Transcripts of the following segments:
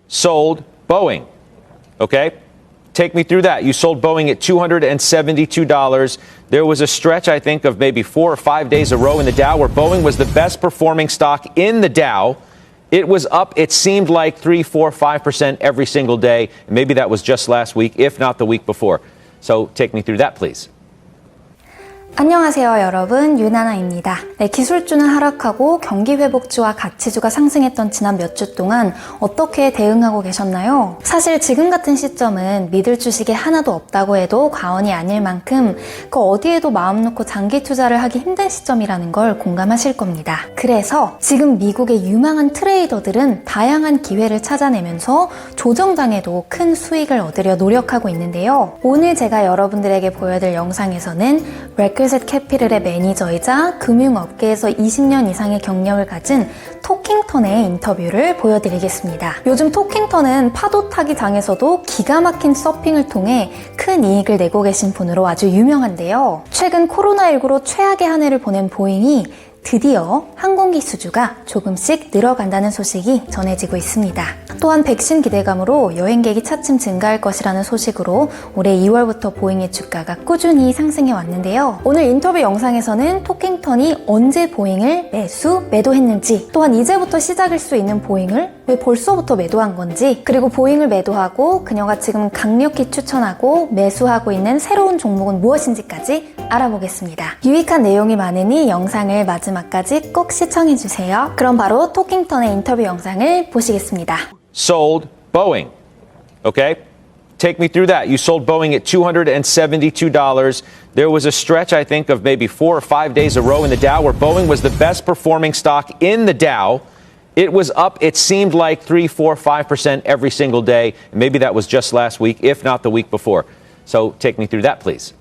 sold Boeing. Okay? Take me through that. You sold Boeing at $272. There was a stretch, I think, of maybe 4 or 5 days a row in the Dow where Boeing was the best performing stock in the Dow. It was up, it seemed like 3, 4, 5% every single day. Maybe that was just last week, if not the week before. So take me through that, please. 안녕하세요 여러분, 윤하나입니다. 기술주는 하락하고 경기회복주와 가치주가 상승했던 지난 몇 주 동안 어떻게 대응하고 계셨나요? 사실 지금 같은 시점은 믿을 주식이 하나도 없다고 해도 과언이 아닐 만큼 그 어디에도 마음 놓고 장기 투자를 하기 힘든 시점이라는 걸 공감하실 겁니다. 그래서 지금 미국의 유망한 트레이더들은 다양한 기회를 찾아내면서 조정장에도 큰 수익을 얻으려 노력하고 있는데요. 오늘 제가 여러분들에게 보여드릴 영상에서는 레크셋 캐피럴의 매니저이자 금융업계에서 20년 이상의 경력을 가진 토킹턴의 인터뷰를 보여드리겠습니다. 요즘 토킹턴은 파도 타기 장에서도 기가 막힌 서핑을 통해 큰 이익을 내고 계신 분으로 아주 유명한데요. 최근 코로나19로 최악의 한 해를 보낸 보잉이 드디어 항공기 수주가 조금씩 늘어간다는 소식이 전해지고 있습니다. 또한 백신 기대감으로 여행객이 차츰 증가할 것이라는 소식으로 올해 2월부터 보잉의 주가가 꾸준히 상승해 왔는데요. 오늘 인터뷰 영상에서는 토킹턴이 언제 보잉을 매도했는지, 또한 이제부터 시작일 수 있는 보잉을 왜 벌써부터 매도한 건지, 그리고 보잉을 매도하고 그녀가 지금 강력히 추천하고 매수하고 있는 새로운 종목은 무엇인지까지 알아보겠습니다. 유익한 내용이 많으니 영상을 마지막까지 꼭 시청해주세요. 그럼 바로 토킹턴의 인터뷰 영상을 보시겠습니다. Sold Boeing. Okay? Take me through that. You sold Boeing at $272. There was a stretch, I think, of maybe 4 or 5 days a row in the Dow where Boeing was the best performing stock in the Dow. It was up, it seemed like 3, 4, 5% every single day. Maybe that was just last week, if not the week before. So take me through that, please.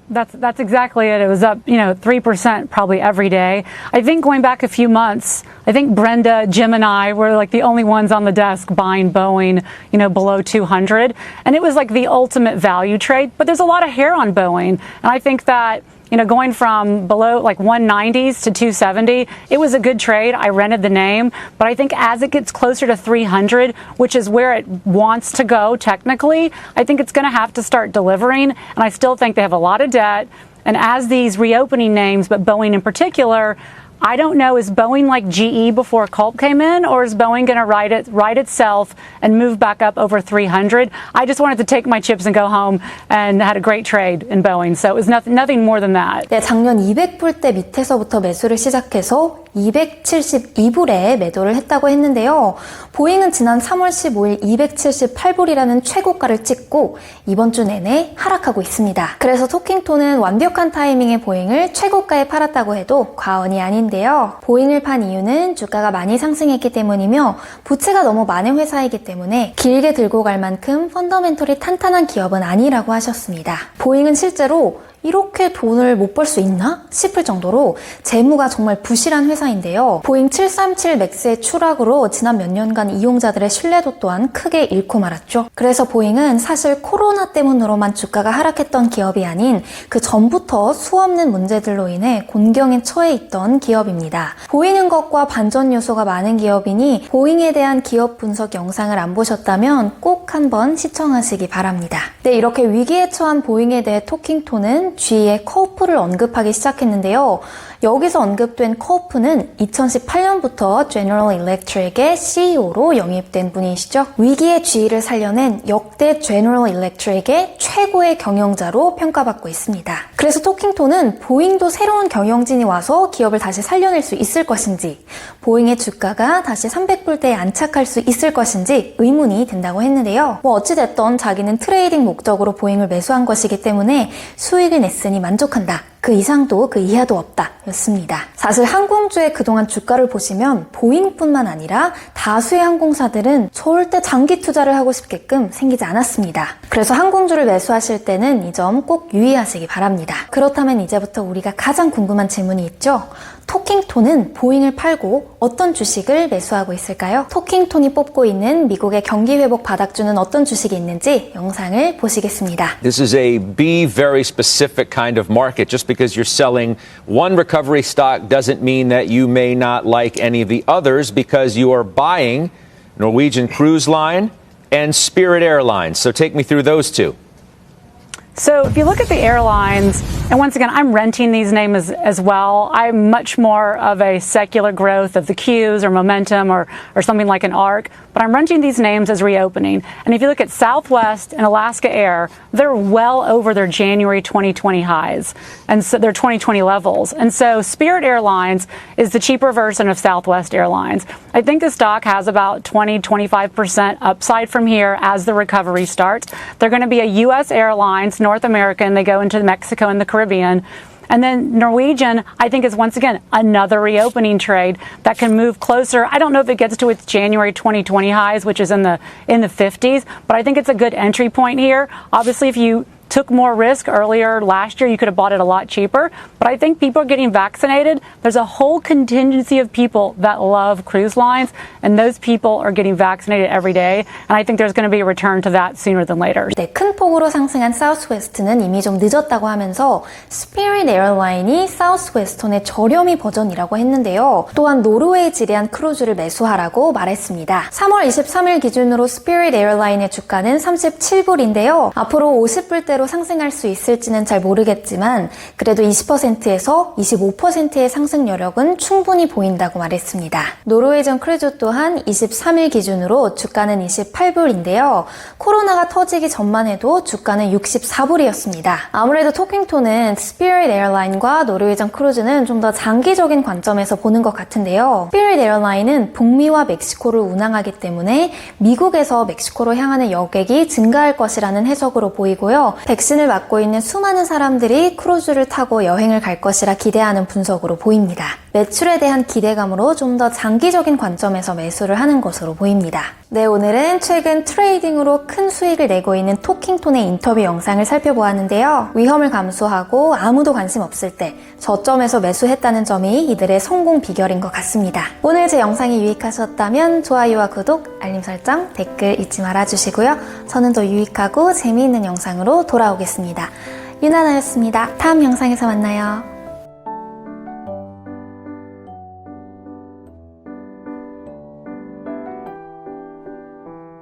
That's exactly it. It was up, 3% probably every day. I think going back a few months, I think Brenda, Jim, and I were like the only ones on the desk buying Boeing, below 200. And it was like the ultimate value trade. But there's a lot of hair on Boeing. And I think that, going from below like 190s to 270, it was a good trade. I rented the name. But I think as it gets closer to 300, which is where it wants to go technically, I think it's going to have to start delivering. And I still think they have a lot of debt. And as these reopening names, but Boeing in particular, I don't know, is Boeing like GE before Culp came in, or is Boeing going to right itself and move back up over 300? I just wanted to take my chips and go home and had a great trade in Boeing. So it was nothing more than that. 네, 작년 200불대 밑에서부터 매수를 시작해서 272불에 매도를 했다고 했는데요. 보잉은 지난 3월 15일 278불이라는 최고가를 찍고 이번 주 내내 하락하고 있습니다. 그래서 토킹톤은 완벽한 타이밍에 보잉을 최고가에 팔았다고 해도 과언이 아닌데요. 보잉을 판 이유는 주가가 많이 상승했기 때문이며 부채가 너무 많은 회사이기 때문에 길게 들고 갈 만큼 펀더멘털이 탄탄한 기업은 아니라고 하셨습니다. 보잉은 실제로 이렇게 돈을 못 벌 수 있나 싶을 정도로 재무가 정말 부실한 회사인데요. 보잉 737 맥스의 추락으로 지난 몇 년간 이용자들의 신뢰도 또한 크게 잃고 말았죠. 그래서 보잉은 사실 코로나 때문으로만 주가가 하락했던 기업이 아닌 그 전부터 수없는 문제들로 인해 곤경에 처해 있던 기업입니다. 보이는 것과 반전 요소가 많은 기업이니 보잉에 대한 기업 분석 영상을 안 보셨다면 꼭 한번 시청하시기 바랍니다. 네, 이렇게 위기에 처한 보잉에 대해 토킹톤은 GE의 커프를 언급하기 시작했는데요. 여기서 언급된 커프는 2018년부터 제너럴 일렉트릭의 CEO로 영입된 분이시죠. 위기의 GE를 살려낸 역대 제너럴 일렉트릭의 최고의 경영자로 평가받고 있습니다. 그래서 토킹톤은 보잉도 새로운 경영진이 와서 기업을 다시 살려낼 수 있을 것인지, 보잉의 주가가 다시 300불대에 안착할 수 있을 것인지 의문이 든다고 했는데요. 어찌됐던 자기는 트레이딩 목적으로 보잉을 매수한 것이기 때문에 수익을 냈으니 만족한다. 그 이상도 그 이하도 없다 였습니다. 사실 항공주의 그동안 주가를 보시면 보잉뿐만 아니라 다수의 항공사들은 절대 장기 투자를 하고 싶게끔 생기지 않았습니다. 그래서 항공주를 매수하실 때는 이 점 꼭 유의하시기 바랍니다. 그렇다면 이제부터 우리가 가장 궁금한 질문이 있죠. 토킹톤은 보잉을 팔고 어떤 주식을 매수하고 있을까요? 토킹톤이 뽑고 있는 미국의 경기회복 바닥주는 어떤 주식이 있는지 영상을 보시겠습니다. This is a be very specific kind of market. Just because you're selling one recovery stock doesn't mean that you may not like any of the others because you are buying Norwegian Cruise Line, and Spirit Airlines. So take me through those two. So if you look at the airlines, and once again, I'm renting these names as well. I'm much more of a secular growth of the Qs or Momentum or something like an ARC, but I'm renting these names as reopening. And if you look at Southwest and Alaska Air, they're well over their January 2020 highs, and so their 2020 levels. And so Spirit Airlines is the cheaper version of Southwest Airlines. I think the stock has about 20-25% upside from here as the recovery starts. They're going to be a U.S. Airlines, North American. They go into Mexico and the Caribbean. And then Norwegian, I think, is once again another reopening trade that can move closer. I don't know if it gets to its January 2020 highs, which is in the 50s, but I think it's a good entry point here. Obviously, if you took more risk earlier last year, you could have bought it a lot cheaper. But I think people are getting vaccinated. There's a whole contingency of people that love cruise lines, and those people are getting vaccinated every day. And I think there's going to be a return to that sooner than later. 네, 큰 폭으로 상승한 사우스웨스트는 이미 좀 늦었다고 하면서 스피릿 에어라인이 사우스웨스턴의 저렴이 버전이라고 했는데요. 또한 노르웨이 지리한 크루즈를 매수하라고 말했습니다. 3월 23일 기준으로 스피릿 에어라인의 주가는 37불인데요. 앞으로 50불대로 상승할 수 있을지는 잘 모르겠지만 그래도 20%에서 25%의 상승 여력은 충분히 보인다고 말했습니다. 노르웨이전 크루즈 또한 23일 기준으로 주가는 28불인데요. 코로나가 터지기 전만 해도 주가는 64불이었습니다. 아무래도 토킹톤은 스피릿 에어라인과 노르웨이전 크루즈는 좀 더 장기적인 관점에서 보는 것 같은데요. 스피릿 에어라인은 북미와 멕시코를 운항하기 때문에 미국에서 멕시코로 향하는 여객이 증가할 것이라는 해석으로 보이고요. 백신을 맞고 있는 수많은 사람들이 크루즈를 타고 여행을 갈 것이라 기대하는 분석으로 보입니다. 매출에 대한 기대감으로 좀 더 장기적인 관점에서 매수를 하는 것으로 보입니다. 네, 오늘은 최근 트레이딩으로 큰 수익을 내고 있는 토킹톤의 인터뷰 영상을 살펴보았는데요. 위험을 감수하고 아무도 관심 없을 때 저점에서 매수했다는 점이 이들의 성공 비결인 것 같습니다. 오늘 제 영상이 유익하셨다면 좋아요와 구독, 알림 설정, 댓글 잊지 말아주시고요. 저는 더 유익하고 재미있는 영상으로 돌아오겠습니다. 유나나였습니다. 다음 영상에서 만나요.